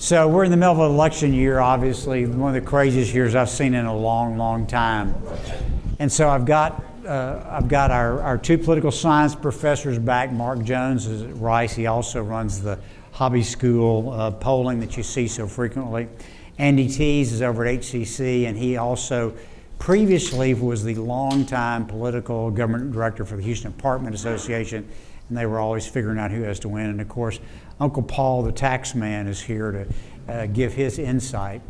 So we're in the middle of an election year, obviously, one of the craziest years I've seen in a long, long time. And so I've got our two political science professors back. Mark Jones is at Rice. He also runs the hobby school polling that you see so frequently. Andy Tees is over at HCC, and he also previously was the longtime political government director for the Houston Apartment Association, and they were always figuring out who has to win. And of course, Uncle Paul, the tax man, is here to give his insight.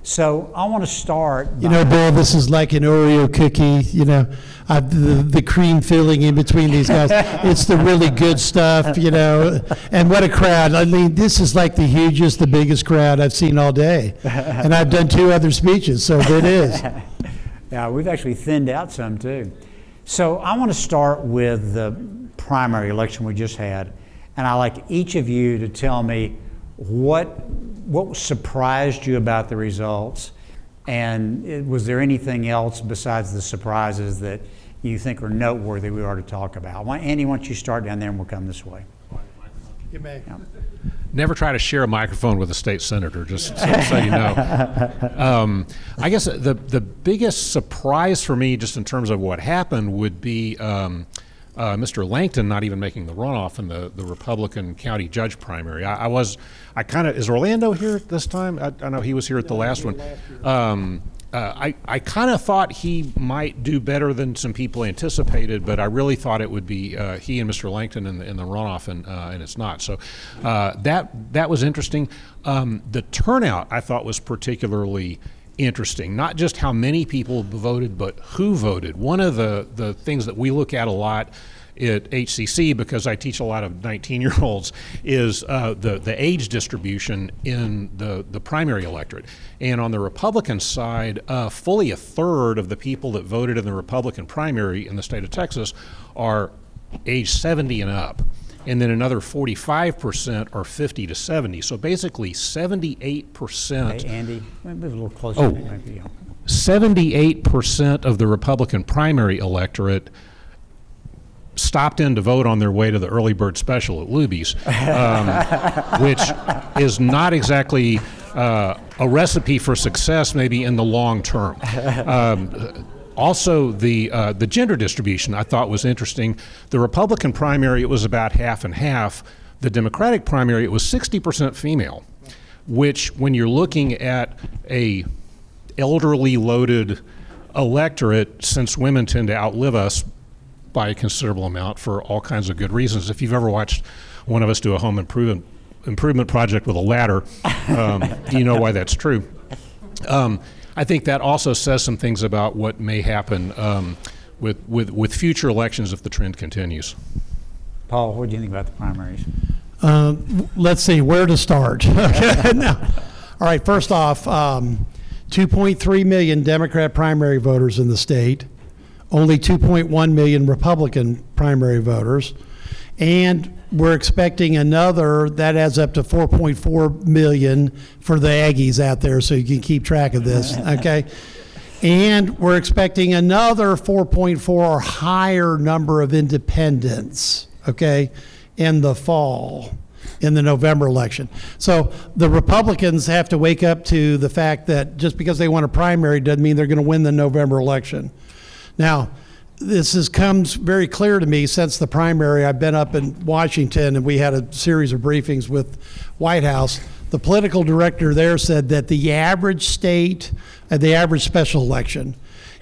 So I want to start. You know, Bill, this is like an Oreo cookie. You know, the cream filling in between these guys. It's the really good stuff. You know, and what a crowd! I mean, this is like the hugest, the biggest crowd I've seen all day. And I've done 2 other speeches, so it is. Yeah, we've actually thinned out some too. So I want to start with the primary election we just had, and I'd like each of you to tell me what surprised you about the results, and was there anything else besides the surprises that you think are noteworthy we ought to talk about? Andy, why don't you start down there and we'll come this way. You may. Yeah. Never try to share a microphone with a state senator, just so you know. I guess the biggest surprise for me, just in terms of what happened, would be Mr. Langton not even making the runoff in the Republican county judge primary. I kind of, is Orlando here this time? I know he was here at the last one. I kind of thought he might do better than some people anticipated, but I really thought it would be he and Mr. Langton in the runoff, and it's not. So that was interesting. The turnout I thought was particularly interesting. Not just how many people voted, but who voted. One of the things that we look at a lot at HCC, because I teach a lot of 19-year-olds, is the age distribution in the primary electorate. And on the Republican side, fully 1/3 of the people that voted in the Republican primary in the state of Texas are age 70 and up. And then another 45% are 50 to 70. So basically 78%. Hey, Andy, move a little closer. Oh, 78% of the Republican primary electorate stopped in to vote on their way to the early bird special at Luby's, which is not exactly a recipe for success maybe in the long term. Also, the gender distribution I thought was interesting. The Republican primary, it was about half and half. The Democratic primary, it was 60% female, which when you're looking at a elderly loaded electorate, since women tend to outlive us by a considerable amount for all kinds of good reasons. If you've ever watched one of us do a home improvement project with a ladder, you know why that's true. I think that also says some things about what may happen with future elections if the trend continues. Paul, what do you think about the primaries? Let's see where to start. Okay. Now, all right, first off, 2.3 million Democrat primary voters in the state, only 2.1 million Republican primary voters, and we're expecting another, that adds up to 4.4 million for the Aggies out there, so you can keep track of this, okay? And we're expecting another 4.4 or higher number of independents, okay, in the fall, in the November election. So the Republicans have to wake up to the fact that just because they won a primary doesn't mean they're going to win the November election. Now, this comes very clear to me since the primary. I've been up in Washington and we had a series of briefings with White House. The political director there said that the average state, the average special election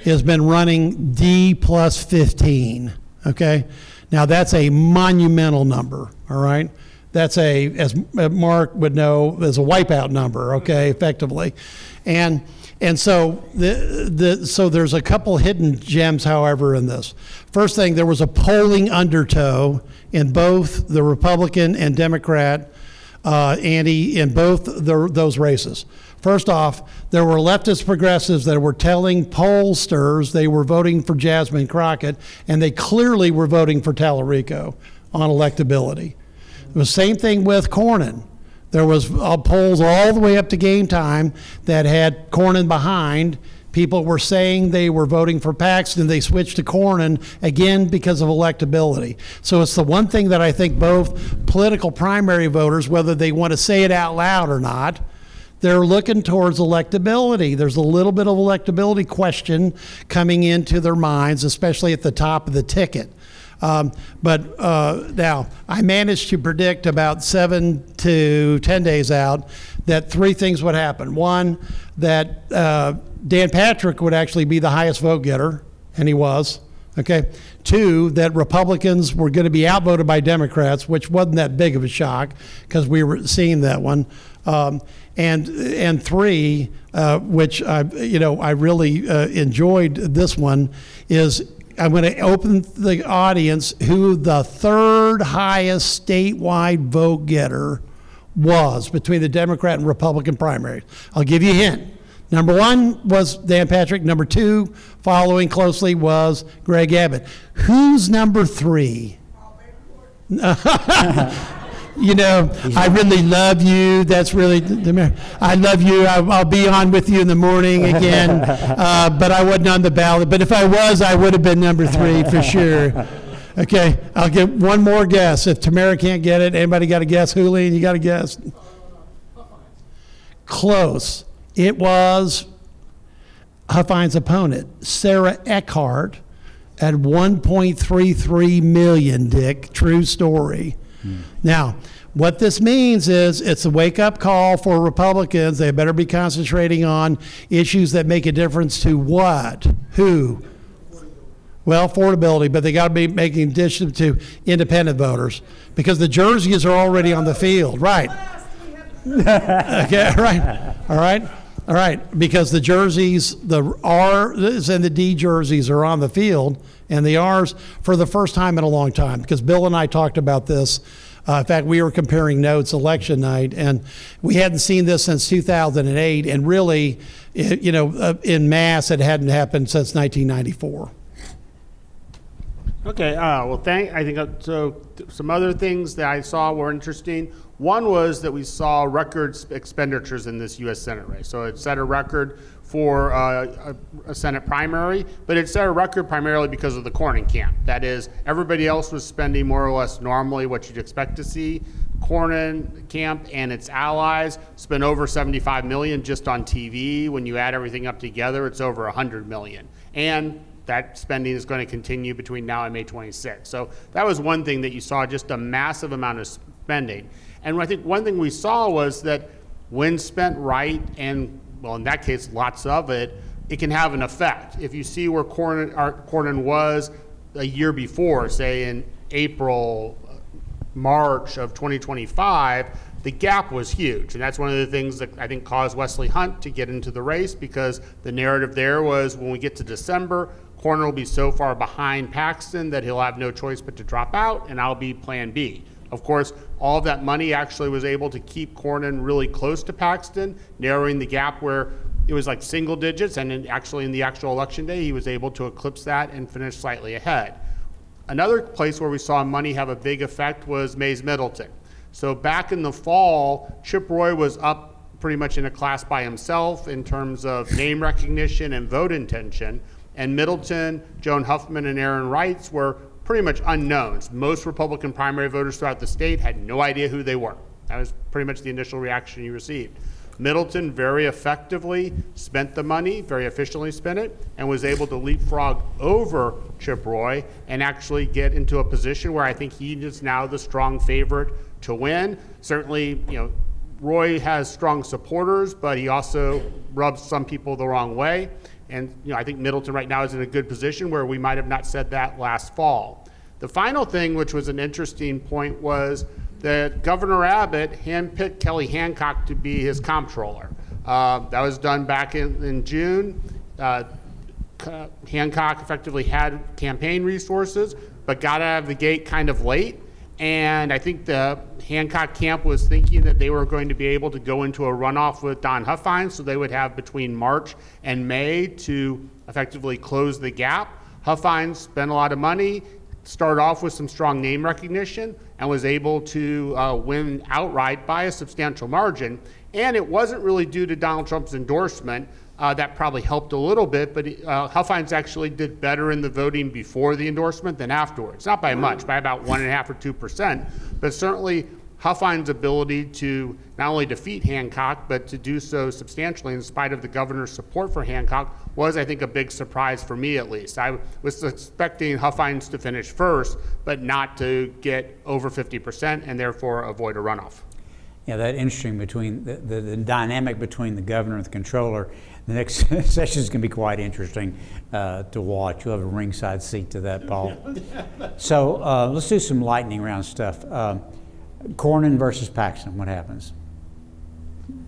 has been running D plus 15, okay? Now that's a monumental number, all right? That's as Mark would know, as a wipeout number, okay, effectively. And so so there's a couple hidden gems, however, in this. First thing, there was a polling undertow in both the Republican and Democrat, Andy, in both those races. First off, there were leftist progressives that were telling pollsters they were voting for Jasmine Crockett, and they clearly were voting for Tallarico on electability. The same thing with Cornyn. There was polls all the way up to game time that had Cornyn behind. People were saying they were voting for Paxton. They switched to Cornyn, again, because of electability. So it's the one thing that I think both political primary voters, whether they want to say it out loud or not, they're looking towards electability. There's a little bit of electability question coming into their minds, especially at the top of the ticket. But now, I managed to predict about 7 to 10 days out that 3 things would happen. One, that Dan Patrick would actually be the highest vote getter, and he was. Okay. 2, that Republicans were going to be outvoted by Democrats, which wasn't that big of a shock because we were seeing that one. And 3, which I really enjoyed this one, is I'm going to open the audience who the 3rd highest statewide vote getter was between the Democrat and Republican primaries. I'll give you a hint. Number 1 was Dan Patrick. Number 2, following closely, was Greg Abbott. Who's number 3? I really love you. That's really, I love you. I'll be on with you in the morning again. But I wasn't on the ballot. But if I was, I would have been number 3 for sure. Okay, I'll get one more guess. If Tamara can't get it, anybody got a guess? Julian, you got a guess? Close. It was Huffines' opponent, Sarah Eckhart, at 1.33 million, Dick. True story. Now, what this means is it's a wake-up call for Republicans. They better be concentrating on issues that make a difference to what? Who? Well, affordability, but they got to be making addition to independent voters because the jerseys are already on the field, right? Okay, all right, because the jerseys, the R's and the D jerseys are on the field, and the R's for the first time in a long time, because Bill and I talked about this. In fact, we were comparing notes election night, and we hadn't seen this since 2008, and really, in mass, it hadn't happened since 1994. Okay, well, I think so. Some other things that I saw were interesting. One was that we saw record expenditures in this U.S. Senate race. So it set a record for a Senate primary, but it set a record primarily because of the Cornyn camp. That is, everybody else was spending more or less normally what you'd expect to see. Cornyn camp and its allies spent over $75 million just on TV. When you add everything up together, it's over $100 million. And that spending is going to continue between now and May 26th. So that was one thing that you saw, just a massive amount of spending. And I think one thing we saw was that when spent right, and well, in that case, lots of it, it can have an effect. If you see where Cornyn was a year before, say in April, March of 2025, the gap was huge. And that's one of the things that I think caused Wesley Hunt to get into the race, because the narrative there was when we get to December, Cornyn will be so far behind Paxton that he'll have no choice but to drop out, and I'll be plan B. Of course, all of that money actually was able to keep Cornyn really close to Paxton, narrowing the gap where it was like single digits, and in the actual election day, he was able to eclipse that and finish slightly ahead. Another place where we saw money have a big effect was Mays Middleton. So back in the fall, Chip Roy was up pretty much in a class by himself in terms of name recognition and vote intention, and Middleton, Joan Huffman, and Aaron Reitz were pretty much unknowns. Most Republican primary voters throughout the state had no idea who they were. That was pretty much the initial reaction you received. Middleton very effectively spent the money, very efficiently spent it, and was able to leapfrog over Chip Roy and actually get into a position where I think he is now the strong favorite to win. Certainly, Roy has strong supporters, but he also rubs some people the wrong way. And I think Middleton right now is in a good position where we might have not said that last fall. The final thing, which was an interesting point, was that Governor Abbott handpicked Kelly Hancock to be his comptroller. That was done back in June. Hancock effectively had campaign resources, but got out of the gate kind of late. And I think the Hancock camp was thinking that they were going to be able to go into a runoff with Don Huffines, so they would have between March and May to effectively close the gap. Huffines spent a lot of money, started off with some strong name recognition, and was able to win outright by a substantial margin. And it wasn't really due to Donald Trump's endorsement. that probably helped a little bit, but Huffines actually did better in the voting before the endorsement than afterwards. Not by much, by about 1.5% or 2%, but certainly Huffines' ability to not only defeat Hancock, but to do so substantially in spite of the governor's support for Hancock was, I think, a big surprise for me at least. I was expecting Huffines to finish first, but not to get over 50% and therefore avoid a runoff. Yeah, that interesting between the dynamic between the governor and the controller. The next session is going to be quite interesting to watch. You'll have a ringside seat to that, Paul. So let's do some lightning round stuff. Cornyn versus Paxton, what happens?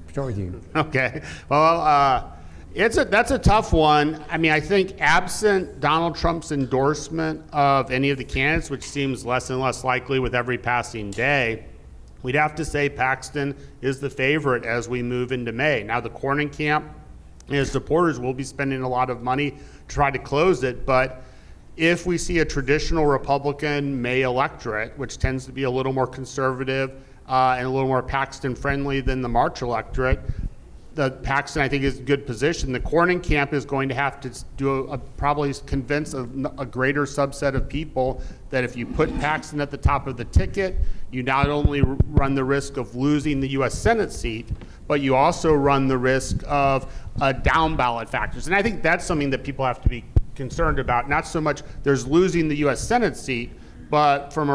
Start with you. Okay. Well, that's a tough one. I mean, I think absent Donald Trump's endorsement of any of the candidates, which seems less and less likely with every passing day, we'd have to say Paxton is the favorite as we move into May. Now, the Cornyn camp and his supporters will be spending a lot of money to try to close it, but if we see a traditional Republican May electorate, which tends to be a little more conservative and a little more Paxton friendly than the March electorate, the Paxton, I think, is in good position. The Cornyn camp is going to have to probably convince a greater subset of people that if you put Paxton at the top of the ticket, you not only run the risk of losing the U.S. Senate seat, but you also run the risk of down ballot factors. And I think that's something that people have to be concerned about. Not so much there's losing the U.S. Senate seat, but from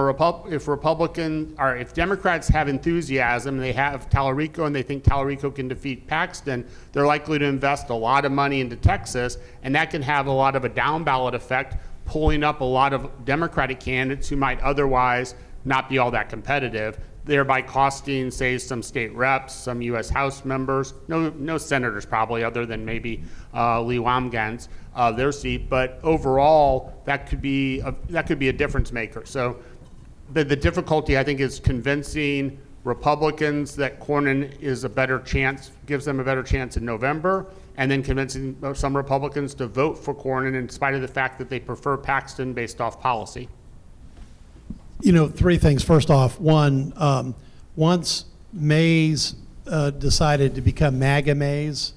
if Democrats have enthusiasm, they have Tallarico and they think Tallarico can defeat Paxton, they're likely to invest a lot of money into Texas, and that can have a lot of a down ballot effect, pulling up a lot of Democratic candidates who might otherwise not be all that competitive, thereby costing, say, some state reps, some U.S. House members, no senators probably, other than maybe Lee Wamgans, their seat. But overall, that could be a difference maker. So the difficulty, I think, is convincing Republicans that Cornyn is a better chance, gives them a better chance in November, and then convincing some Republicans to vote for Cornyn in spite of the fact that they prefer Paxton based off policy. You know, three things. First off, one, once Mays decided to become MAGA Mays,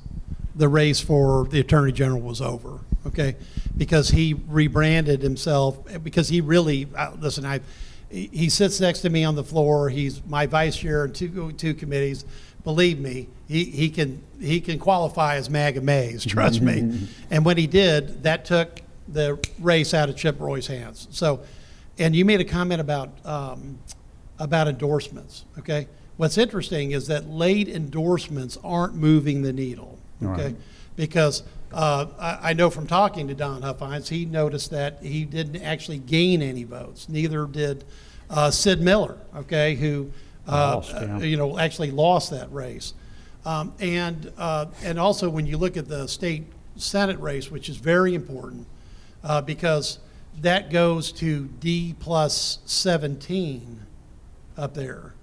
the race for the Attorney General was over, okay? Because he rebranded himself, because he really, listen, he sits next to me on the floor. He's my vice chair in two committees. Believe me, he can qualify as MAGA Mays, trust me. And when he did, that took the race out of Chip Roy's hands. So, and you made a comment about endorsements, okay? What's interesting is that late endorsements aren't moving the needle, okay? Right. Because I know from talking to Don Huffines, he noticed that he didn't actually gain any votes. Neither did Sid Miller, okay, who actually lost that race. And also when you look at the state Senate race, which is very important, because that goes to D+17 up there.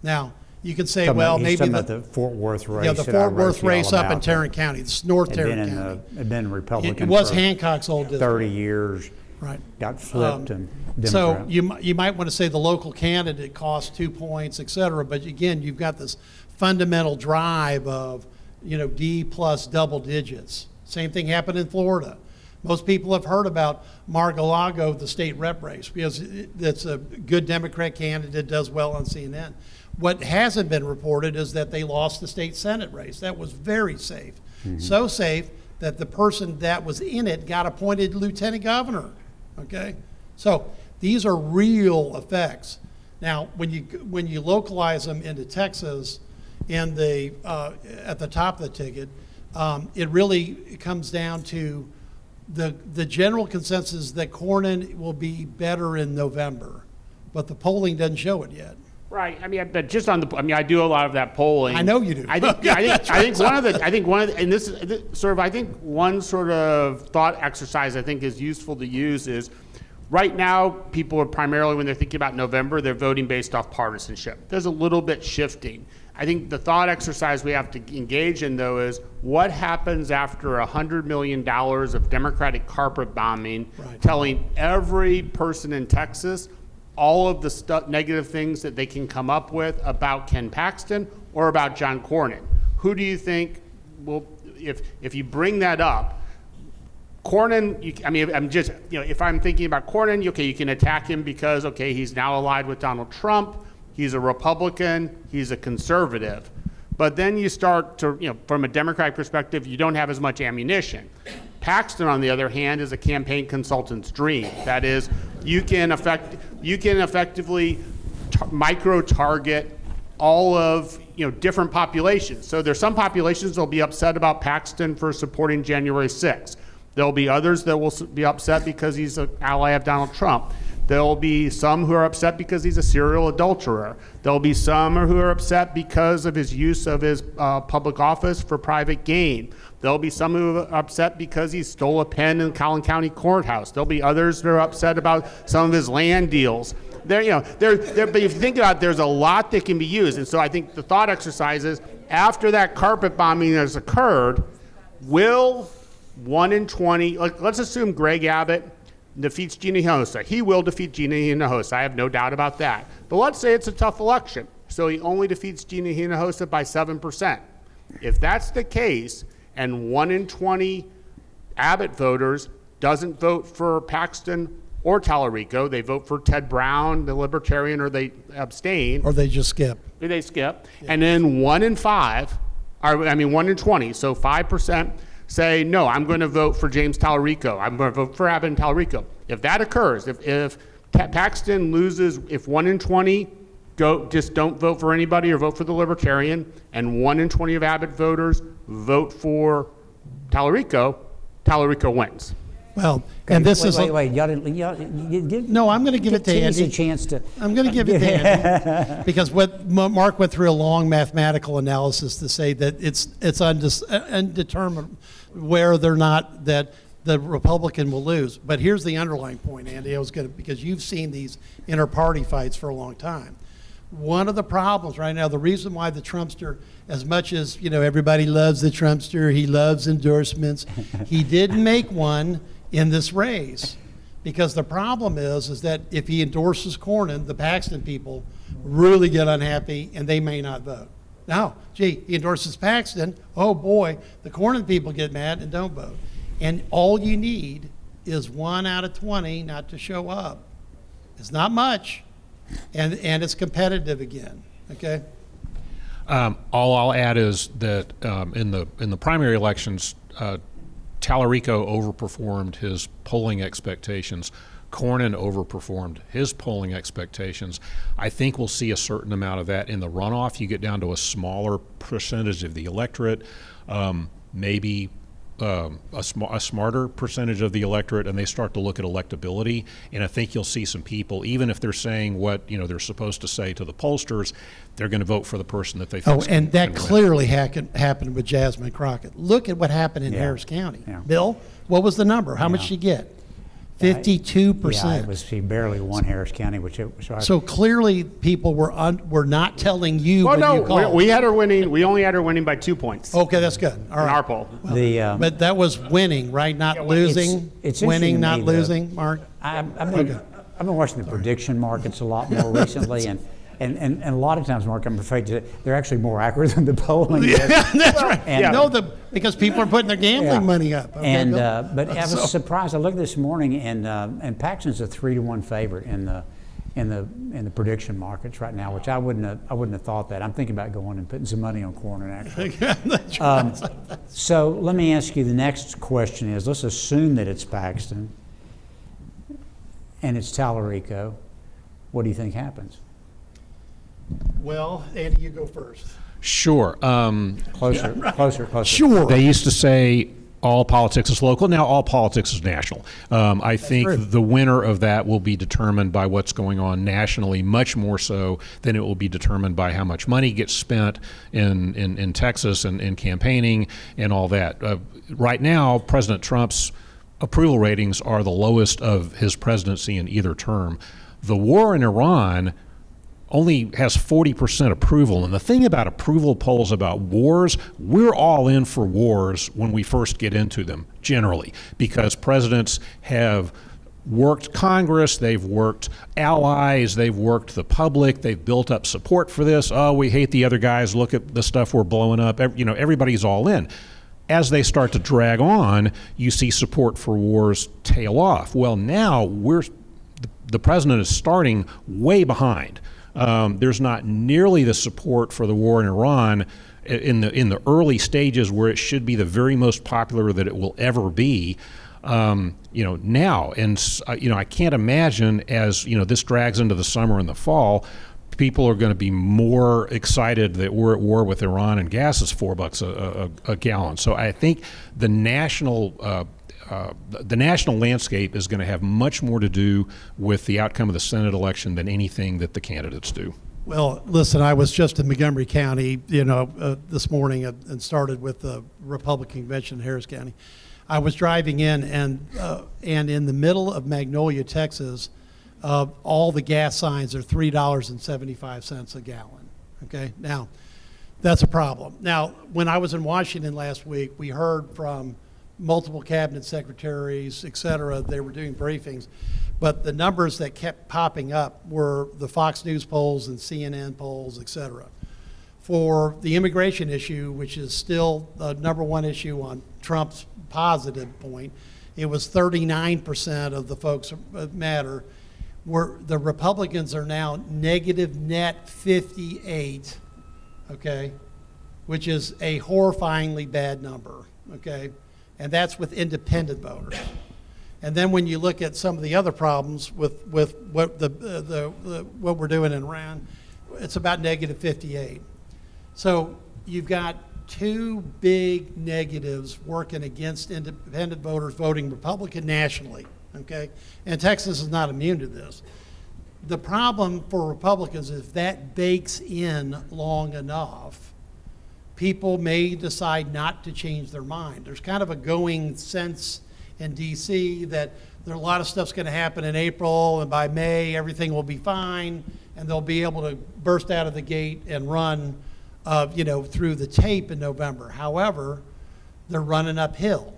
Now, you can say, well, maybe the Fort Worth race. Yeah, the Fort Worth race up in Tarrant County. It's North Tarrant County. It'd been Republican. It was Hancock's old district. 30 years. Right. Got flipped and Democrat. So you might want to say the local candidate cost 2 points, et cetera. But again, you've got this fundamental drive of, D plus double digits. Same thing happened in Florida. Most people have heard about Mar-a-Lago, the state rep race, because it's a good Democrat candidate, does well on CNN. What hasn't been reported is that they lost the state Senate race. That was very safe. Mm-hmm. So safe that the person that was in it got appointed lieutenant governor, okay? So these are real effects. Now, when you localize them into Texas at the top of the ticket, it really comes down to the general consensus that Cornyn will be better in November, but the polling doesn't show it yet. Right. I mean, but just I do a lot of that polling. I know you do. I think one sort of thought exercise I think is useful to use is right now people are primarily, when they're thinking about November, they're voting based off partisanship. There's a little bit shifting. I think the thought exercise we have to engage in, though, is what happens after $100 million of Democratic carpet bombing, right, telling every person in Texas all of the negative things that they can come up with about Ken Paxton or about John Cornyn. Who do you think well, if you bring that up, Cornyn, I'm just, if I'm thinking about Cornyn, okay, you can attack him because, okay, he's now allied with Donald Trump, he's a Republican, he's a conservative. But then you start to, from a Democratic perspective, you don't have as much ammunition. Paxton, on the other hand, is a campaign consultant's dream. That is, you can effectively micro-target all of different populations. So there's some populations that will be upset about Paxton for supporting January 6th. There'll be others that will be upset because he's an ally of Donald Trump. There'll be some who are upset because he's a serial adulterer. There'll be some who are upset because of his use of his public office for private gain. There'll be some who are upset because he stole a pen in Collin County Courthouse. There'll be others that are upset about some of his land deals. But if you think about it, there's a lot that can be used. And so I think the thought exercise is, after that carpet bombing has occurred, will 1 in 20, let's assume Greg Abbott defeats Gina Hinojosa. He will defeat Gina Hinojosa. I have no doubt about that. But let's say it's a tough election. So he only defeats Gina Hinojosa by 7%. If that's the case, and 1 in 20 Abbott voters doesn't vote for Paxton or Tallarico, they vote for Ted Brown, the Libertarian, or they abstain. Or they just skip. Or they skip. Yeah. And then 1 in 20, so 5% say, no, I'm going to vote for James Tallarico. I'm going to vote for Abbott and Tallarico. If that occurs, if Paxton loses, if 1 in 20 just don't vote for anybody or vote for the Libertarian, and 1 in 20 of Abbott voters vote for Tallarico, Tallarico wins. Well, and this is wait. No, I'm going to give it to Andy. A chance to. I'm going to give it to Andy because what Mark went through a long mathematical analysis to say that it's undetermined whether or not that the Republican will lose. But here's the underlying point, Andy. Because you've seen these inter-party fights for a long time. One of the problems right now, the reason why the Trumpster, as much as everybody loves the Trumpster, he loves endorsements, he didn't make one in this race, because the problem is that if he endorses Cornyn, the Paxton people really get unhappy and they may not vote. Now, he endorses Paxton, oh boy, the Cornyn people get mad and don't vote. And all you need is 1 out of 20 not to show up. It's not much, and it's competitive again. Okay. All I'll add is that in the primary elections, Tallarico overperformed his polling expectations. Cornyn overperformed his polling expectations. I think we'll see a certain amount of that in the runoff. You get down to a smaller percentage of the electorate, maybe a smarter percentage of the electorate, and they start to look at electability. And I think you'll see some people, even if they're saying what they're supposed to say to the pollsters, they're going to vote for the person that they think. Oh, and that clearly happened with Jasmine Crockett. Look at what happened in Harris County. Yeah. Bill, what was the number? How much did she get? 52%. Yeah, it was she barely won Harris County, so clearly people were not telling you when you called. We had her winning. We only had her winning by 2 points. Okay, that's good. All right. In our poll. But that was winning, right? Not losing. It's winning, not interesting to me, losing, Mark. I've been watching the prediction markets a lot more recently, and a lot of times, Mark, I'm afraid they're actually more accurate than the polling. Yeah, that's right. And, because people are putting their gambling money up. Okay, but I was surprised. I looked this morning, and Paxton's a 3-1 favorite in the prediction markets right now, which I wouldn't have thought that. I'm thinking about going and putting some money on Cornyn actually. That's right. So let me ask you. The next question is: let's assume that it's Paxton and it's Tallarico. What do you think happens? Well, Andy, you go first. Sure. Closer. Sure. They used to say all politics is local. Now all politics is national. I think true. the winner of that will be determined by what's going on nationally, much more so than it will be determined by how much money gets spent in Texas and in campaigning and all that. Right now, President Trump's approval ratings are the lowest of his presidency in either term. The war in Iran only has 40% approval. And the thing about approval polls about wars, we're all in for wars when we first get into them, generally, because presidents have worked Congress, they've worked allies, they've worked the public, they've built up support for this. Oh, we hate the other guys. Look at the stuff we're blowing up. Everybody's all in. As they start to drag on, you see support for wars tail off. Well, now the president is starting way behind. There's not nearly the support for the war in Iran in the early stages where it should be the very most popular that it will ever be. Now, and I can't imagine as this drags into the summer and the fall, people are going to be more excited that we're at war with Iran and gas is $4 a gallon. So I think the national landscape is going to have much more to do with the outcome of the Senate election than anything that the candidates do. Well, listen, I was just in Montgomery County, this morning and started with the Republican convention in Harris County. I was driving in and in the middle of Magnolia, Texas, all the gas signs are $3.75 a gallon. Okay, now that's a problem. Now, when I was in Washington last week, we heard from multiple cabinet secretaries, et cetera. They were doing briefings, but the numbers that kept popping up were the Fox News polls and CNN polls, et cetera. For the immigration issue, which is still the number one issue on Trump's positive point, it was 39% of the folks that matter. The Republicans are now negative net 58, okay, which is a horrifying bad number, okay, and that's with independent voters. And then when you look at some of the other problems with what what we're doing in Iran, it's about negative 58. So you've got two big negatives working against independent voters voting Republican nationally, okay? And Texas is not immune to this. The problem for Republicans is if that bakes in long enough, people may decide not to change their mind. There's kind of a going sense in DC that there are a lot of stuff's going to happen in April, and by May everything will be fine, and they'll be able to burst out of the gate and run through the tape in November. However, they're running uphill.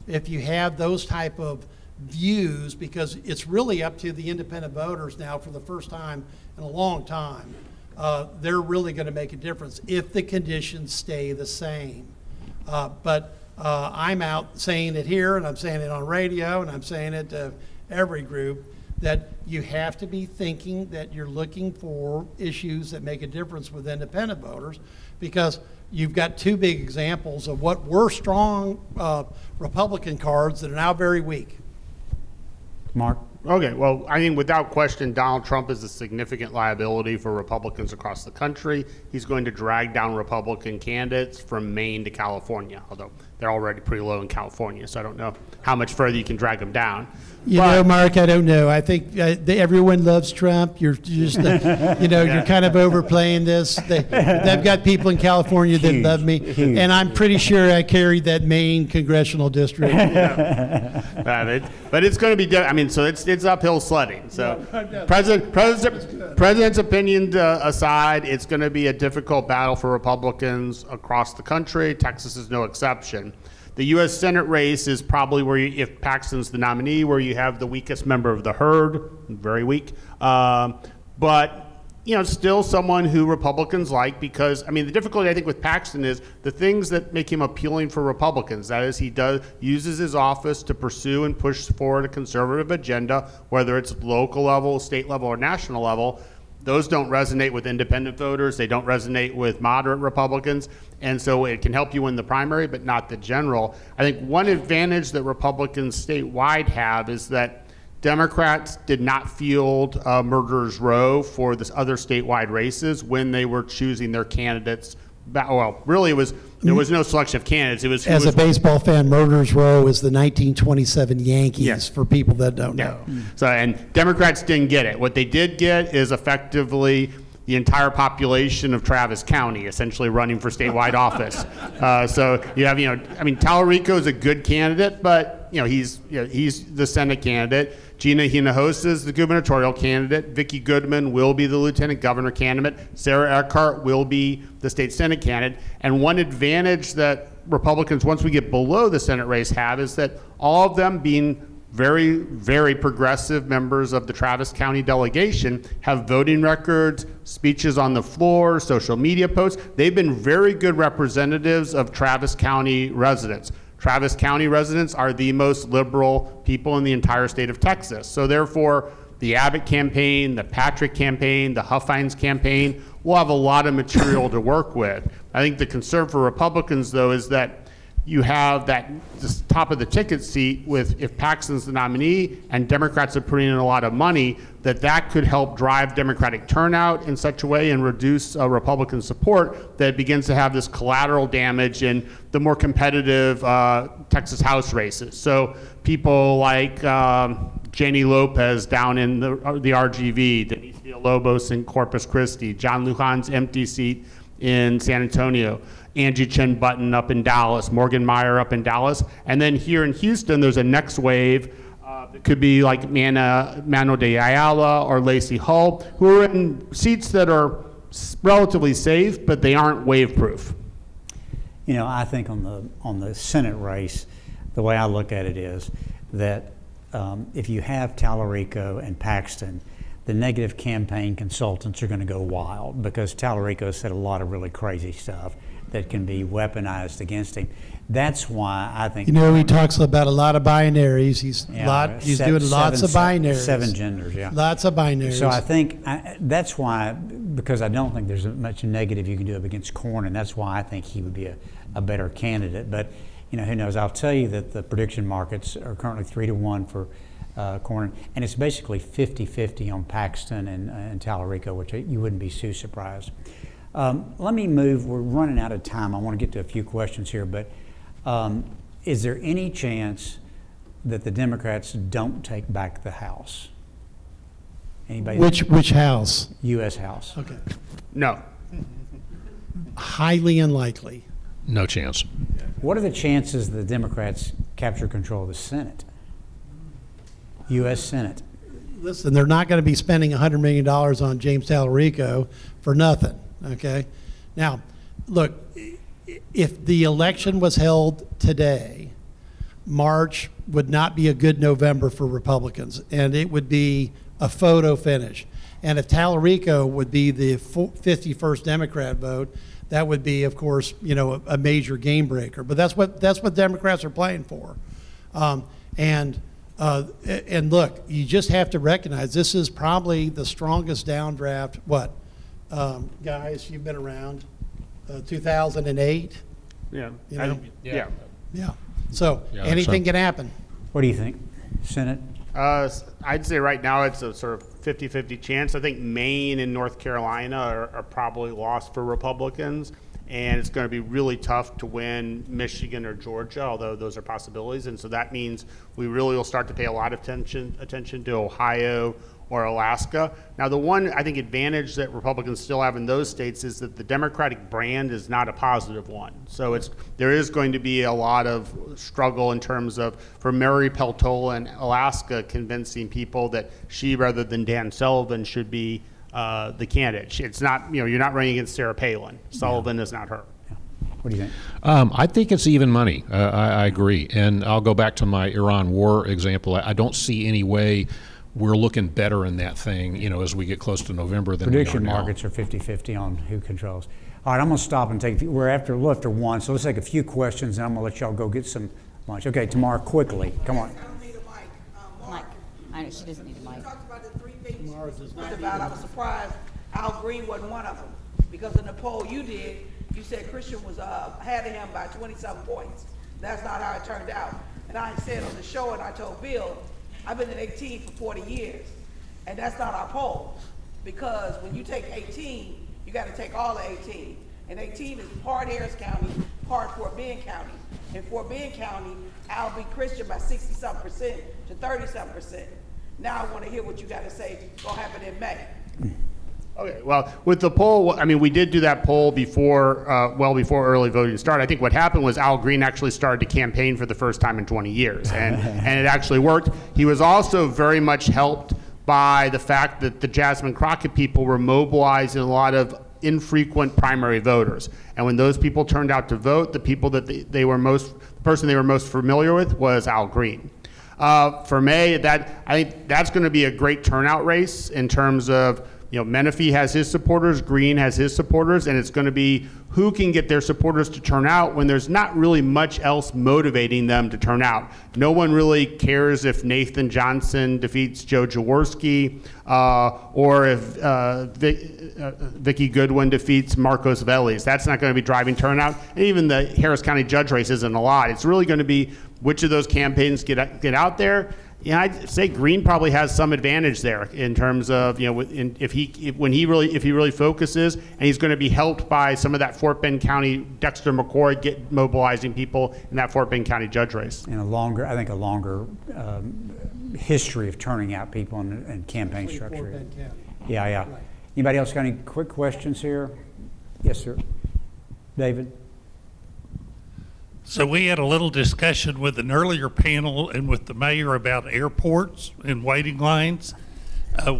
If you have those type of views, because it's really up to the independent voters now for the first time in a long time, they're really going to make a difference if the conditions stay the same. But I'm out saying it here, and I'm saying it on radio, and I'm saying it to every group, that you have to be thinking that you're looking for issues that make a difference with independent voters, because you've got two big examples of what were strong Republican cards that are now very weak. Mark? Okay, well, I think without question, Donald Trump is a significant liability for Republicans across the country. He's going to drag down Republican candidates from Maine to California, although they're already pretty low in California, so I don't know how much further you can drag them down. Mark, I don't know. I think everyone loves Trump. You're just, you're kind of overplaying this. They've got people in California that love me, and I'm pretty sure I carried that Maine congressional district. But it's going to be, so it's uphill sledding. So president's opinion aside, it's going to be a difficult battle for Republicans across the country. Texas is no exception. The U.S. Senate race is probably where, if Paxton's the nominee, where you have the weakest member of the herd, very weak. But still someone who Republicans like, because, the difficulty I think with Paxton is the things that make him appealing for Republicans. That is, he uses his office to pursue and push forward a conservative agenda, whether it's local level, state level, or national level. Those don't resonate with independent voters. They don't resonate with moderate Republicans. And so it can help you win the primary, but not the general. I think one advantage that Republicans statewide have is that Democrats did not field Murderers Row for this other statewide races when they were choosing their candidates. Well, really, there was no selection of candidates. It was as a baseball fan, Murderers Row is the 1927 Yankees. Yes. For people that don't know. So, and Democrats didn't get it. What they did get is effectively the entire population of Travis County essentially running for statewide office. So you have, Talarico is a good candidate, but he's the Senate candidate. Gina Hinojosa is the gubernatorial candidate. Vicki Goodman will be the lieutenant governor candidate. Sarah Eckhart will be the state Senate candidate. And one advantage that Republicans, once we get below the Senate race, have is that all of them being very, very progressive members of the Travis County delegation have voting records, speeches on the floor, social media posts. They've been very good representatives of Travis County residents. Travis County residents are the most liberal people in the entire state of Texas. So therefore, the Abbott campaign, the Patrick campaign, the Huffines campaign will have a lot of material to work with. I think the concern for Republicans, though, is that you have that this top of the ticket seat with, if Paxton's the nominee and Democrats are putting in a lot of money, that could help drive Democratic turnout in such a way and reduce Republican support that it begins to have this collateral damage in the more competitive Texas House races. So people like Jenny Lopez down in the RGV, Denise Villalobos in Corpus Christi, John Lujan's empty seat in San Antonio, Angie Chen Button up in Dallas, Morgan Meyer up in Dallas, and then here in Houston, there's a next wave. It could be like Mano de Ayala or Lacey Hull, who are in seats that are relatively safe, but they aren't wave-proof. You know, I think on the Senate race, the way I look at it is that if you have Tallarico and Paxton, the negative campaign consultants are going to go wild because Tallarico said a lot of really crazy stuff that can be weaponized against him. That's why I think... You know, he talks about a lot of binaries. He's doing lots of binaries. 7 genders, yeah. Lots of binaries. So I think that's why, because I don't think there's much negative you can do up against Cornyn, that's why I think he would be a better candidate. But, you know, who knows? I'll tell you that the prediction markets are currently 3-1 for Cornyn, and it's basically 50-50 on Paxton and Tallarico, which you wouldn't be too surprised. Let me move. We're running out of time. I want to get to a few questions here, but is there any chance that the Democrats don't take back the House? Anybody? Which House? U.S. House. Okay. No. Highly unlikely. No chance. What are the chances the Democrats capture control of the Senate? U.S. Senate. Listen, they're not going to be spending $100 million on James Tallarico for nothing, okay? Now, look, if the election was held today, March would not be a good November for Republicans, and it would be a photo finish. And if Tallarico would be the 51st Democrat vote, that would be, of course, you know, a major game breaker. But that's what Democrats are playing for. And look, you just have to recognize this is probably the strongest downdraft. What, guys? You've been around 2008. Yeah. You know? Yeah. Yeah. So Yeah, anything can happen. What do you think, Senate? I'd say right now it's a sort of 50-50 chance. I think Maine and North Carolina are probably lost for Republicans, and it's going to be really tough to win Michigan or Georgia, although those are possibilities. And so that means we really will start to pay a lot of attention to Ohio or Alaska. Now, the one, I think, advantage that Republicans still have in those states is that the Democratic brand is not a positive one. So there is going to be a lot of struggle in terms of, for Mary Peltola in Alaska, convincing people that she, rather than Dan Sullivan, should be the candidate. It's not, you know, you're not running against Sarah Palin. Sullivan is not her. What do you think? I think it's even money. I agree. And I'll go back to my Iran war example. I don't see any way we're looking better in that thing, you know, as we get close to November than Prediction we are now. markets are 50-50 on who controls. All right, I'm going to stop and take. We're a little after 1, so let's take a few questions, and I'm going to let y'all go get some lunch. Okay, Tamara, quickly, come on. I don't need a mic. Mark, I know, she doesn't need a you mic. talked about the 3 things you was about. I was surprised Al Green wasn't one of them. Because in the poll you did, you said Christian was ahead of him by 20-something points. That's not how it turned out. And I said on the show, and I told Bill, I've been in 18 for 40 years, and that's not our poll. Because when you take 18, you got to take all the 18. And 18 is part Harris County, part Fort Bend County. In Fort Bend County, Al beat Christian by 60-something% to 30-something%. Now I want to hear what you got to say gonna happen in May. Okay, well, with the poll, I mean, we did do that poll before, well before early voting started. I think what happened was Al Green actually started to campaign for the first time in 20 years, and it actually worked. He was also very much helped by the fact that the Jasmine Crockett people were mobilizing a lot of infrequent primary voters. And when those people turned out to vote, the people that the person they were most familiar with was Al Green. For May, I think that's going to be a great turnout race in terms of, Menifee has his supporters, Green has his supporters, and it's going to be who can get their supporters to turn out when there's not really much else motivating them to turn out. No one really cares if Nathan Johnson defeats Joe Jaworski or if Vicki Goodwin defeats Marcos Vélez. That's not going to be driving turnout. And even the Harris County judge race isn't a lot. It's really going to be which of those campaigns get out there. I'd say Green probably has some advantage there in terms of, if he really focuses, and he's going to be helped by some of that Fort Bend County Dexter McCoy mobilizing people in that Fort Bend County judge race. And a longer history of turning out people and campaign structure. Yeah. Right. Anybody else got any quick questions here? Yes, sir. David? So we had a little discussion with an earlier panel and with the mayor about airports and waiting lines.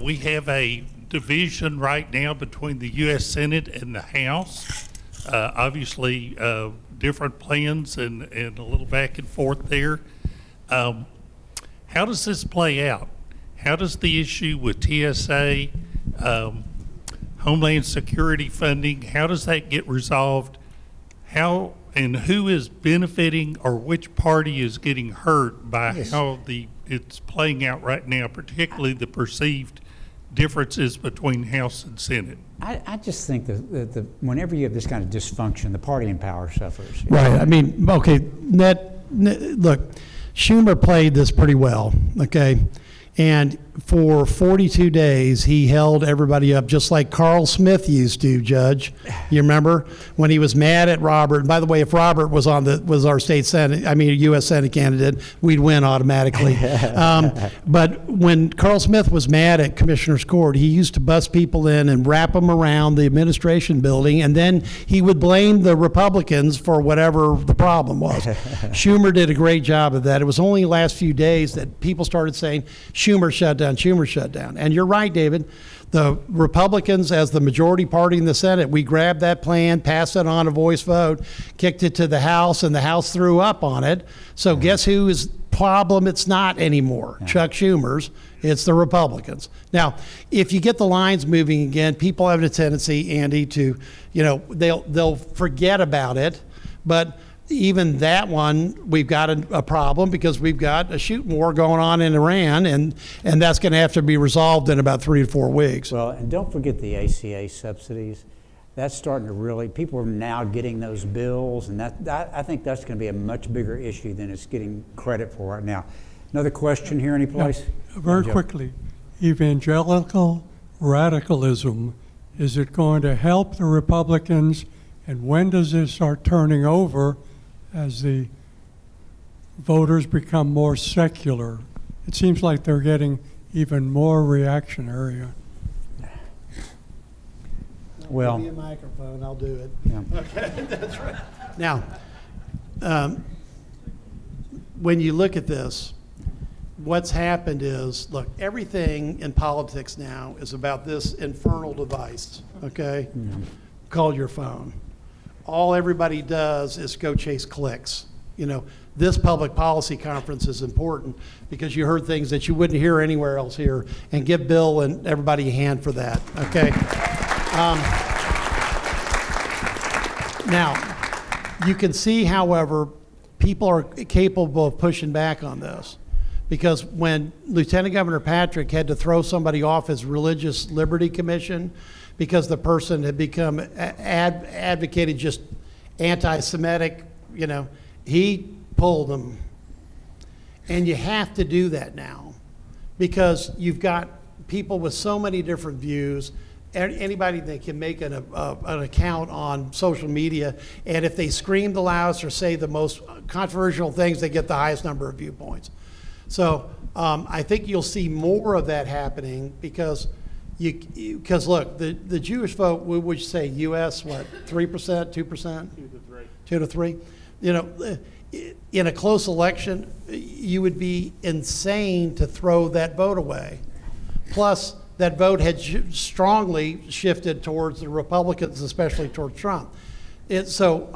We have a division right now between the U.S. Senate and the House. Obviously, different plans and a little back and forth there. How does this play out? How does the issue with TSA, Homeland Security funding, how does that get resolved? How and who is benefiting, or which party is getting hurt by how it's playing out right now, particularly the perceived differences between House and Senate? I just think that whenever you have this kind of dysfunction, the party in power suffers. Right. I mean, okay, look, Schumer played this pretty well, okay? And for 42 days, he held everybody up just like Carl Smith used to, Judge. You remember when he was mad at Robert? And by the way, if Robert was our state Senate, U.S. Senate candidate, we'd win automatically. But when Carl Smith was mad at Commissioner's Court, he used to bust people in and wrap them around the administration building, and then he would blame the Republicans for whatever the problem was. Schumer did a great job of that. It was only the last few days that people started saying, Schumer shut down. And you're right, David. The Republicans, as the majority party in the Senate, we grabbed that plan, passed it on a voice vote, kicked it to the House, and the House threw up on it. So guess whose problem it's not anymore? Yeah. Chuck Schumer's. It's the Republicans. Now, if you get the lines moving again, people have a tendency, Andy, to, they'll forget about it. But even that one, we've got a problem because we've got a shooting war going on in Iran, and that's going to have to be resolved in about 3 to 4 weeks. Well, and don't forget the ACA subsidies. That's starting to really, people are now getting those bills, and I think that's going to be a much bigger issue than it's getting credit for right now. Another question here, any place? Yeah, very quickly, evangelical radicalism, is it going to help the Republicans, and when does it start turning over as the voters become more secular? It seems like they're getting even more reactionary. Well, give me a microphone, I'll do it. Yeah. Okay, that's right. Now, when you look at this, what's happened is, look, everything in politics now is about this infernal device, okay, called your phone. All everybody does is go chase clicks. This public policy conference is important because you heard things that you wouldn't hear anywhere else here, and give Bill and everybody a hand for that, okay? Now, you can see, however, people are capable of pushing back on this, because when Lieutenant Governor Patrick had to throw somebody off his Religious Liberty Commission because the person had become advocated just anti-Semitic, he pulled them. And you have to do that now because you've got people with so many different views. Anybody that can make an account on social media, and if they scream the loudest or say the most controversial things, they get the highest number of viewpoints. So I think you'll see more of that happening because look, the Jewish vote, would you say U.S. what, 3%, 2%? 2 to 3. 2 to 3. In a close election, you would be insane to throw that vote away. Plus, that vote had strongly shifted towards the Republicans, especially towards Trump. So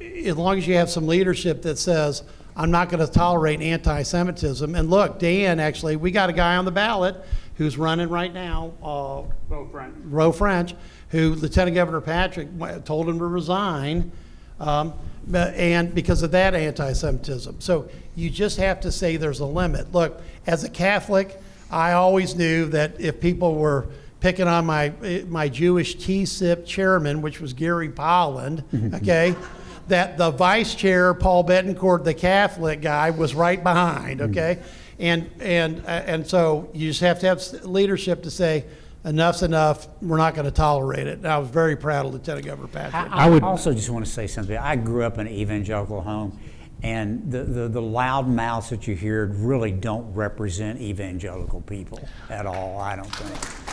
as long as you have some leadership that says, I'm not going to tolerate anti-Semitism. And look, Dan, actually, we got a guy on the ballot who's running right now, Roe French, who Lieutenant Governor Patrick told him to resign, and because of that anti-Semitism. So you just have to say there's a limit. Look, as a Catholic, I always knew that if people were picking on my Jewish TSIP chairman, which was Gary Polland, okay, that the vice chair, Paul Betancourt, the Catholic guy, was right behind, okay? And so you just have to have leadership to say, enough's enough, we're not going to tolerate it. And I was very proud of Lieutenant Governor Patrick. I would also just want to say something. I grew up in an evangelical home, and the loud mouths that you hear really don't represent evangelical people at all, I don't think.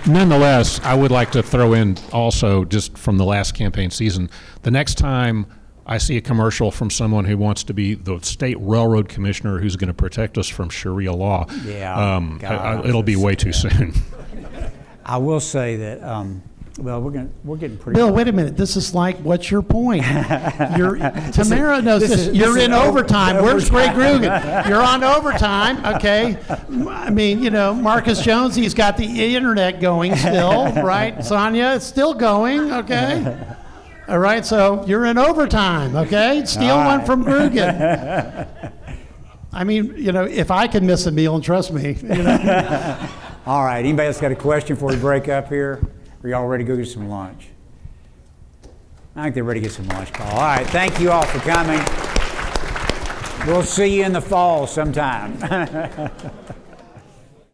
Nonetheless, I would like to throw in also, just from the last campaign season, the next time I see a commercial from someone who wants to be the state railroad commissioner who's going to protect us from Sharia law, it'll be way too soon. I will say that, well, we're getting pretty. Bill, wait a minute. This is like, what's your point? Tamara knows this. You're in overtime. Where's Greg Grugan? You're on overtime, okay? I mean, you know, Marcus Jones, he's got the internet going still, right? Sonia, it's still going, okay? All right, so you're in overtime, okay? Steal one from Grugan. I mean, you know, if I can miss a meal, and trust me, you know. All right, anybody else got a question before we break up here? Are y'all ready to go get some lunch? I think they're ready to get some lunch, Paul. All right, thank you all for coming. We'll see you in the fall sometime.